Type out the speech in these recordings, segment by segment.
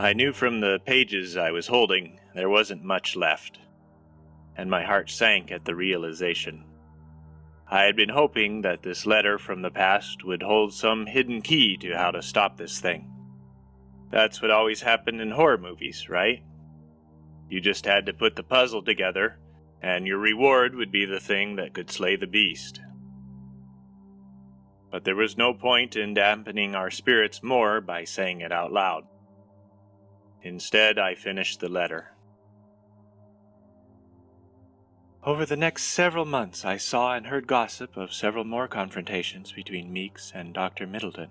I knew from the pages I was holding there wasn't much left, and my heart sank at the realization. I had been hoping that this letter from the past would hold some hidden key to how to stop this thing. That's what always happened in horror movies, right? You just had to put the puzzle together, and your reward would be the thing that could slay the beast. But there was no point in dampening our spirits more by saying it out loud. Instead, I finished the letter. Over the next several months, I saw and heard gossip of several more confrontations between Meeks and Dr. Middleton.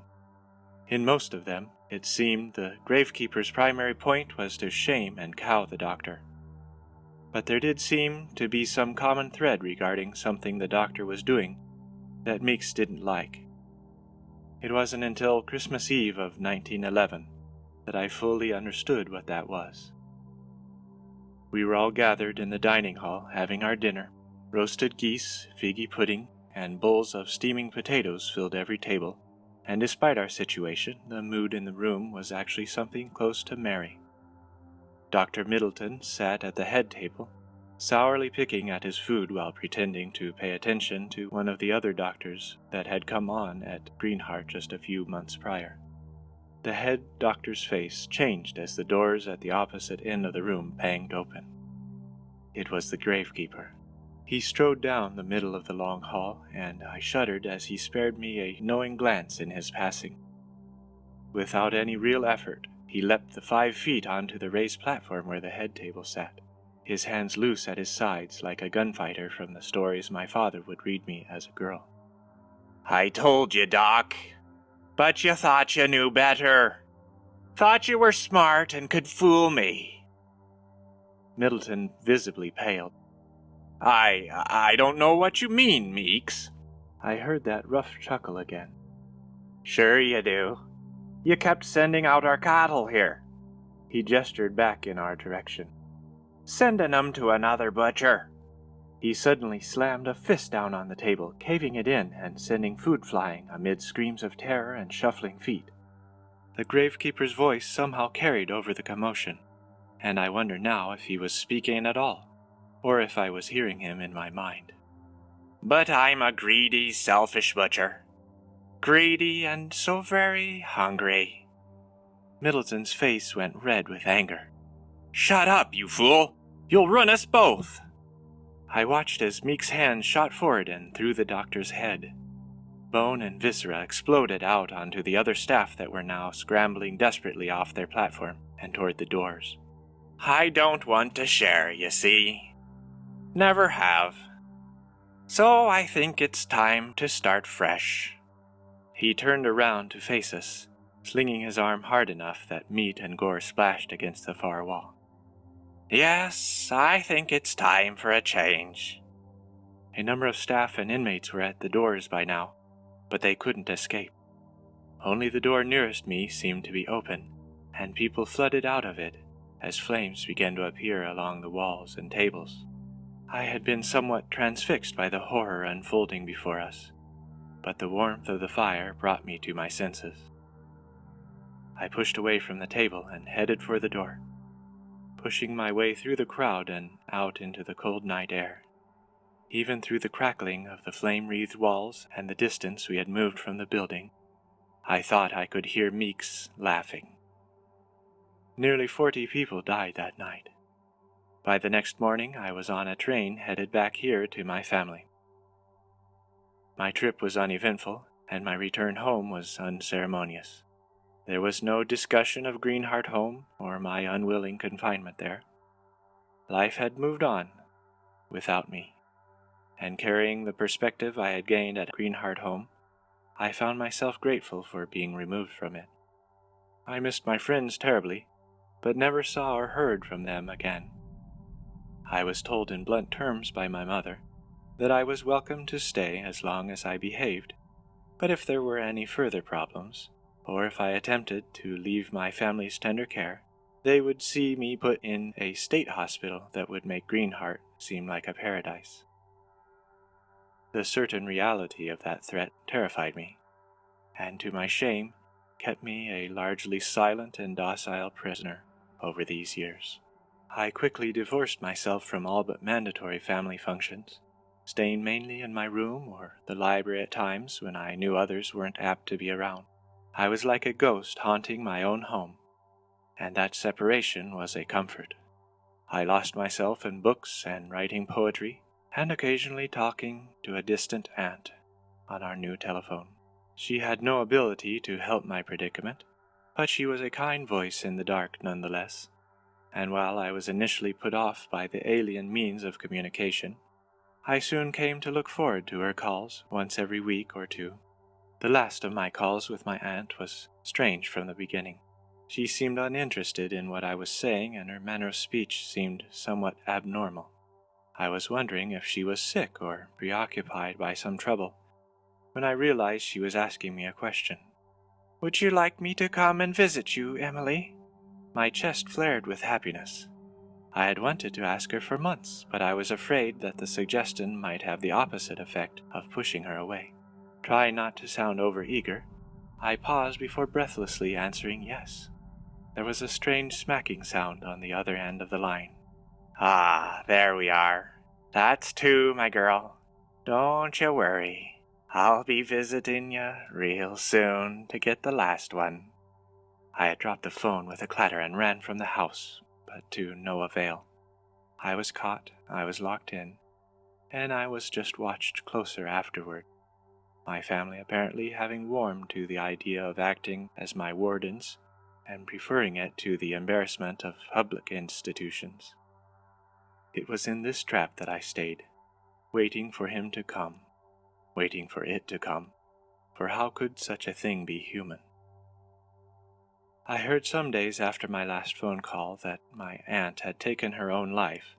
In most of them, it seemed the Gravekeeper's primary point was to shame and cow the doctor. But there did seem to be some common thread regarding something the doctor was doing that Meeks didn't like. It wasn't until Christmas Eve of 1911 that I fully understood what that was. We were all gathered in the dining hall having our dinner. Roasted geese, figgy pudding, and bowls of steaming potatoes filled every table, and despite our situation, the mood in the room was actually something close to merry. Dr. Middleton sat at the head table, sourly picking at his food while pretending to pay attention to one of the other doctors that had come on at Greenheart just a few months prior. The head doctor's face changed as the doors at the opposite end of the room banged open. It was the Gravekeeper. He strode down the middle of the long hall, and I shuddered as he spared me a knowing glance in his passing. Without any real effort, he leapt the 5 feet onto the raised platform where the head table sat, his hands loose at his sides like a gunfighter from the stories my father would read me as a girl. "I told you, Doc. But you thought you knew better. Thought you were smart and could fool me." Middleton visibly paled. I don't know what you mean, Meeks." I heard that rough chuckle again. "Sure you do. You kept sending out our cattle here." He gestured back in our direction. "Sending 'em to another butcher." He suddenly slammed a fist down on the table, caving it in and sending food flying amid screams of terror and shuffling feet. The Gravekeeper's voice somehow carried over the commotion, and I wonder now if he was speaking at all, or if I was hearing him in my mind. "But I'm a greedy, selfish butcher. Greedy and so very hungry." Middleton's face went red with anger. "Shut up, you fool! You'll ruin us both!" I watched as Meek's hand shot forward and through the doctor's head. Bone and viscera exploded out onto the other staff that were now scrambling desperately off their platform and toward the doors. "I don't want to share, you see. Never have. So I think it's time to start fresh." He turned around to face us, slinging his arm hard enough that meat and gore splashed against the far wall. "Yes, I think it's time for a change." A number of staff and inmates were at the doors by now, but they couldn't escape. Only the door nearest me seemed to be open, and people flooded out of it as flames began to appear along the walls and tables. I had been somewhat transfixed by the horror unfolding before us, but the warmth of the fire brought me to my senses. I pushed away from the table and headed for the door, pushing my way through the crowd and out into the cold night air. Even through the crackling of the flame-wreathed walls and the distance we had moved from the building, I thought I could hear Meeks laughing. Nearly 40 people died that night. By the next morning, I was on a train headed back here to my family. My trip was uneventful, and my return home was unceremonious. There was no discussion of Greenheart home or my unwilling confinement there. Life had moved on without me, and carrying the perspective I had gained at Greenheart home, I found myself grateful for being removed from it. I missed my friends terribly, but never saw or heard from them again. I was told in blunt terms by my mother that I was welcome to stay as long as I behaved, but if there were any further problems, or if I attempted to leave my family's tender care, they would see me put in a state hospital that would make Greenheart seem like a paradise. The certain reality of that threat terrified me, and to my shame, kept me a largely silent and docile prisoner over these years. I quickly divorced myself from all but mandatory family functions, staying mainly in my room or the library at times when I knew others weren't apt to be around. I was like a ghost haunting my own home, and that separation was a comfort. I lost myself in books and writing poetry, and occasionally talking to a distant aunt on our new telephone. She had no ability to help my predicament, but she was a kind voice in the dark nonetheless, and while I was initially put off by the alien means of communication, I soon came to look forward to her calls once every week or two. The last of my calls with my aunt was strange from the beginning. She seemed uninterested in what I was saying, and her manner of speech seemed somewhat abnormal. I was wondering if she was sick or preoccupied by some trouble, when I realized she was asking me a question. "Would you like me to come and visit you, Emily?" My chest flared with happiness. I had wanted to ask her for months, but I was afraid that the suggestion might have the opposite effect of pushing her away. Trying not to sound overeager, I paused before breathlessly answering yes. There was a strange smacking sound on the other end of the line. "Ah, there we are. That's two, my girl. Don't you worry. I'll be visiting you real soon to get the last one." I had dropped the phone with a clatter and ran from the house, but to no avail. I was caught, I was locked in, and I was just watched closer afterward, my family apparently having warmed to the idea of acting as my wardens and preferring it to the embarrassment of public institutions. It was in this trap that I stayed, waiting for him to come, waiting for it to come, for how could such a thing be human? I heard some days after my last phone call that my aunt had taken her own life,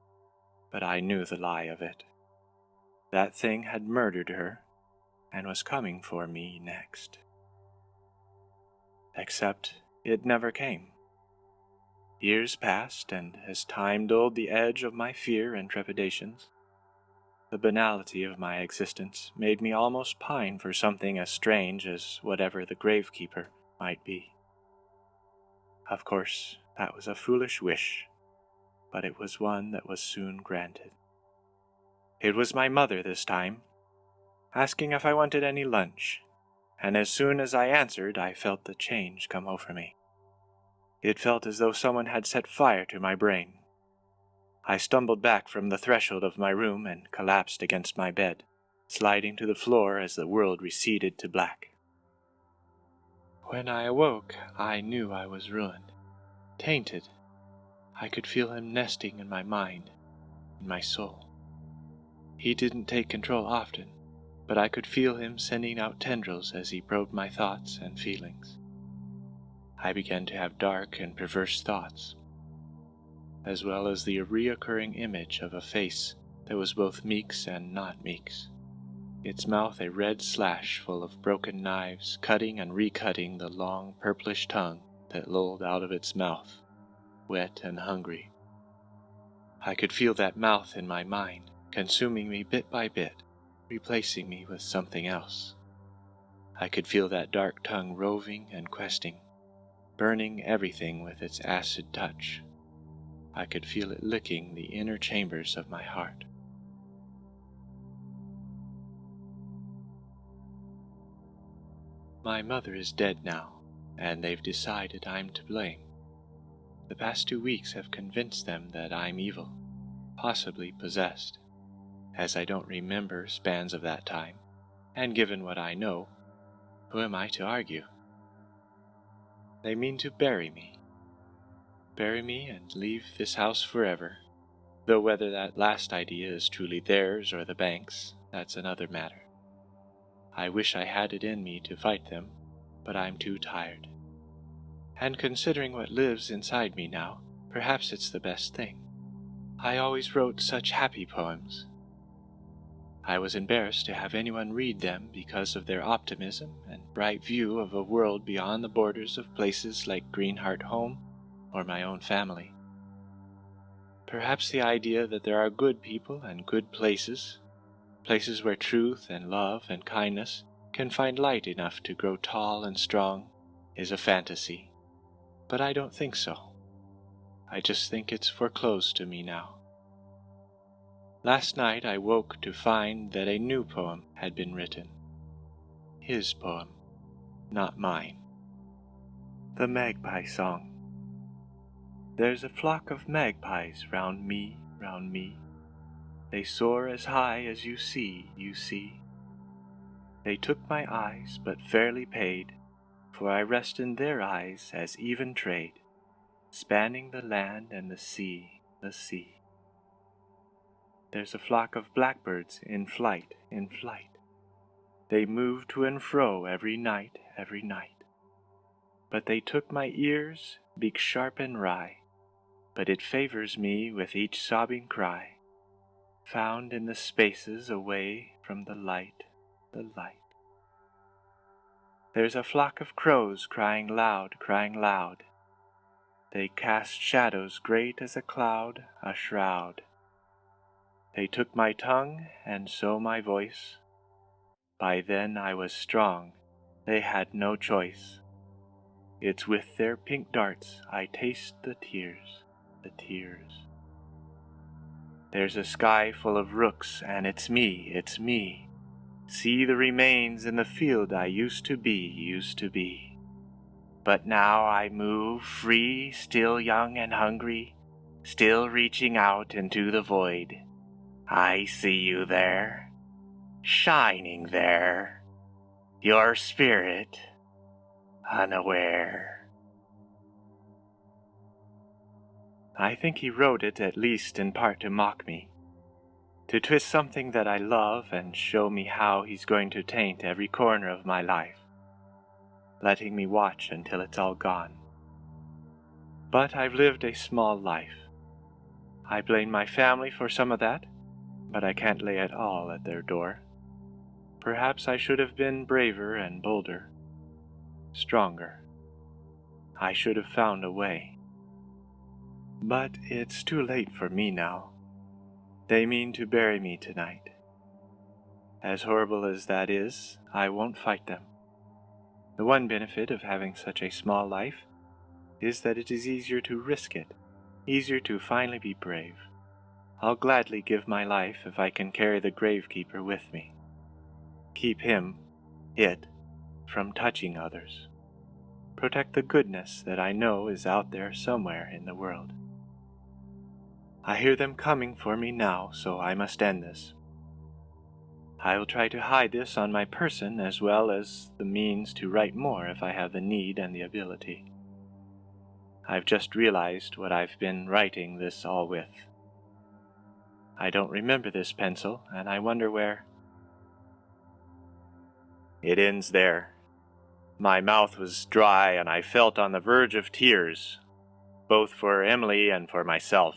but I knew the lie of it. That thing had murdered her and was coming for me next. Except it never came. Years passed, and as time dulled the edge of my fear and trepidations, the banality of my existence made me almost pine for something as strange as whatever the Gravekeeper might be. Of course, that was a foolish wish, but it was one that was soon granted. It was my mother this time, asking if I wanted any lunch, and as soon as I answered, I felt the change come over me. It felt as though someone had set fire to my brain. I stumbled back from the threshold of my room and collapsed against my bed, sliding to the floor as the world receded to black. When I awoke, I knew I was ruined, tainted. I could feel him nesting in my mind, in my soul. He didn't take control often, but I could feel him sending out tendrils as he probed my thoughts and feelings. I began to have dark and perverse thoughts, as well as the reoccurring image of a face that was both Meek's and not Meek's, its mouth a red slash full of broken knives, cutting and recutting the long purplish tongue that lolled out of its mouth, wet and hungry. I could feel that mouth in my mind, consuming me bit by bit, replacing me with something else. I could feel that dark tongue roving and questing, burning everything with its acid touch. I could feel it licking the inner chambers of my heart. My mother is dead now, and they've decided I'm to blame. The past 2 weeks have convinced them that I'm evil, possibly possessed, as I don't remember spans of that time, and given what I know, who am I to argue? They mean to bury me and leave this house forever, though whether that last idea is truly theirs or the bank's, that's another matter. I wish I had it in me to fight them, but I'm too tired. And considering what lives inside me now, perhaps it's the best thing. I always wrote such happy poems. I was embarrassed to have anyone read them because of their optimism and bright view of a world beyond the borders of places like Greenheart Home or my own family. Perhaps the idea that there are good people and good places where truth and love and kindness can find light enough to grow tall and strong, is a fantasy, but I don't think so. I just think it's foreclosed to me now. Last night I woke to find that a new poem had been written. His poem, not mine. The Magpie Song. There's a flock of magpies round me, round me. They soar as high as you see, you see. They took my eyes, but fairly paid, for I rest in their eyes as even trade, spanning the land and the sea, the sea. There's a flock of blackbirds in flight, in flight. They move to and fro every night, every night. But they took my ears, beak sharp and wry, but it favors me with each sobbing cry, found in the spaces away from the light, the light. There's a flock of crows crying loud, crying loud. They cast shadows great as a cloud, a shroud. They took my tongue, and so my voice. By then I was strong, they had no choice. It's with their pink darts I taste the tears, the tears. There's a sky full of rooks, and it's me, it's me. See the remains in the field I used to be, used to be. But now I move free, still young and hungry, still reaching out into the void. I see you there, shining there, your spirit, unaware. I think he wrote it at least in part to mock me, to twist something that I love and show me how he's going to taint every corner of my life, letting me watch until it's all gone. But I've lived a small life. I blame my family for some of that, but I can't lay it all at their door. Perhaps I should have been braver and bolder, stronger. I should have found a way. But it's too late for me now. They mean to bury me tonight. As horrible as that is, I won't fight them. The one benefit of having such a small life is that it is easier to risk it, easier to finally be brave. I'll gladly give my life if I can carry the Gravekeeper with me. Keep him, it, from touching others. Protect the goodness that I know is out there somewhere in the world. I hear them coming for me now, so I must end this. I will try to hide this on my person as well as the means to write more if I have the need and the ability. I've just realized what I've been writing this all with. I don't remember this pencil, and I wonder where. It ends there. My mouth was dry, and I felt on the verge of tears, both for Emily and for myself.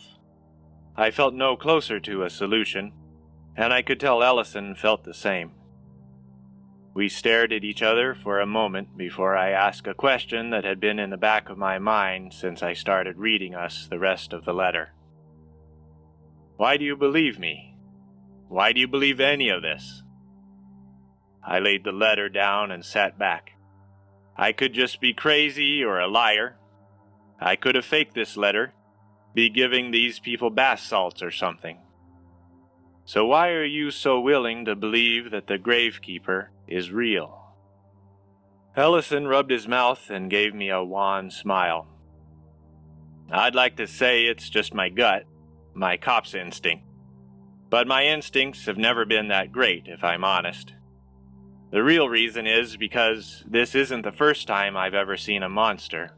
I felt no closer to a solution, and I could tell Ellison felt the same. We stared at each other for a moment before I asked a question that had been in the back of my mind since I started reading us the rest of the letter. Why do you believe me? Why do you believe any of this? I laid the letter down and sat back. I could just be crazy or a liar. I could have faked this letter, be giving these people bath salts or something. So why are you so willing to believe that the Gravekeeper is real? Ellison rubbed his mouth and gave me a wan smile. I'd like to say it's just my gut, my cop's instinct. But my instincts have never been that great, if I'm honest. The real reason is because this isn't the first time I've ever seen a monster.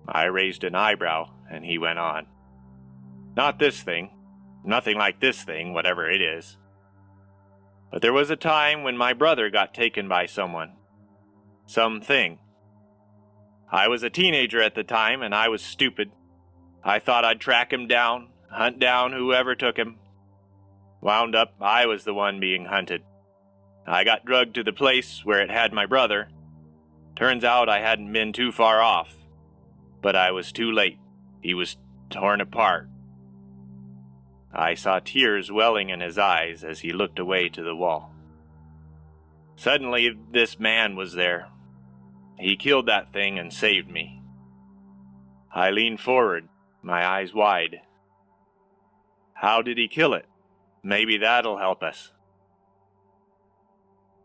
I raised an eyebrow, and he went on. Not this thing. Nothing like this thing, whatever it is. But there was a time when my brother got taken by someone. Something. I was a teenager at the time, and I was stupid. I thought I'd track him down, hunt down whoever took him. Wound up, I was the one being hunted. I got drugged to the place where it had my brother. Turns out I hadn't been too far off. But I was too late. He was torn apart. I saw tears welling in his eyes as he looked away to the wall. Suddenly, this man was there. He killed that thing and saved me." I leaned forward, my eyes wide. "How did he kill it? Maybe that'll help us."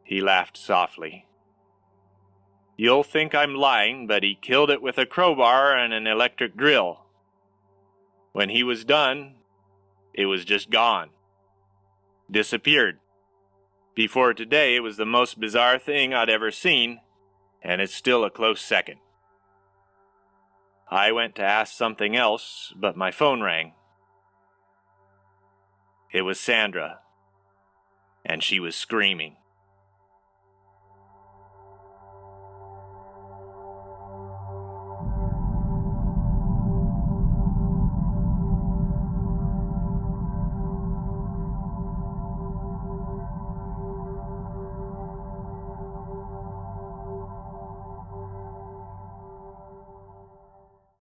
He laughed softly. "You'll think I'm lying, but he killed it with a crowbar and an electric drill. When he was done, it was just gone. Disappeared. Before today, it was the most bizarre thing I'd ever seen, and it's still a close second." I went to ask something else, but my phone rang. It was Sandra, and she was screaming.